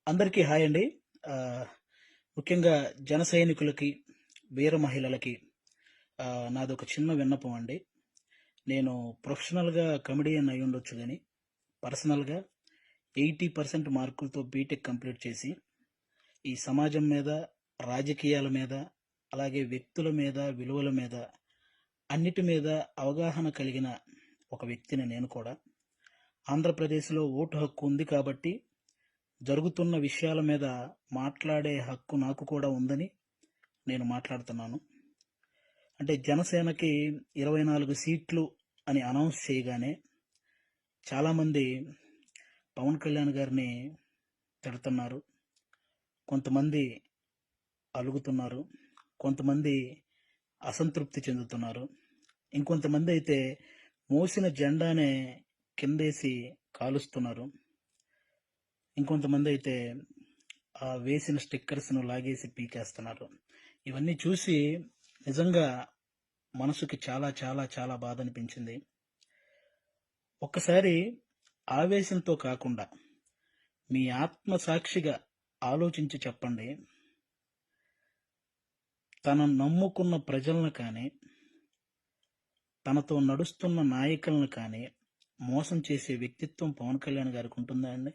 అందరికీ హాయ్ అండి. ఆహ్, ముఖ్యంగా జన సైనికులకి, వీర మహిళలకి నాదొక చిన్న విన్నపం అండి. నేను ప్రొఫెషనల్‌గా కమెడియన్ అయ్యుండొచ్చు గానీ, పర్సనల్‌గా 80% మార్కులతో బీటెక్ కంప్లీట్ చేసి, ఈ సమాజం మీద, రాజకీయాల మీద, అలాగే వ్యక్తుల మీద, విలువల మీద, అన్నిటి మీద అవగాహన కలిగిన ఒక వ్యక్తిని నేను కూడా. ఆంధ్రప్రదేశ్‌లో ఓటు హక్కు ఉంది కాబట్టి జరుగుతున్న విషయాల మీద మాట్లాడే హక్కు నాకు కూడా ఉందని నేను మాట్లాడుతున్నాను. అంటే జనసేనకి 24 సీట్లు అని అనౌన్స్ చేయగానే చాలామంది పవన్ కళ్యాణ్ గారిని తిడుతున్నారు. కొంతమంది అలుగుతున్నారు. కొంతమంది అసంతృప్తి చెందుతున్నారు. ఇంకొంతమంది అయితే మోసిన జెండానే కిందేసి కాలుస్తున్నారు. ఇంకొంతమందయితే వేసిన స్టిక్కర్స్‌ను లాగేసి పీకేస్తున్నారు. ఇవన్నీ చూసి నిజంగా మనసుకి చాలా చాలా చాలా బాధనిపించింది. ఒక్కసారి ఆవేశంతో కాకుండా మీ ఆత్మ సాక్షిగా ఆలోచించి చెప్పండి. తనను నమ్ముకున్న ప్రజలను కానీ, తనతో నడుస్తున్న నాయకులను కానీ మోసం చేసే వ్యక్తిత్వం పవన్ కళ్యాణ్ గారికి ఉంటుందా అండి?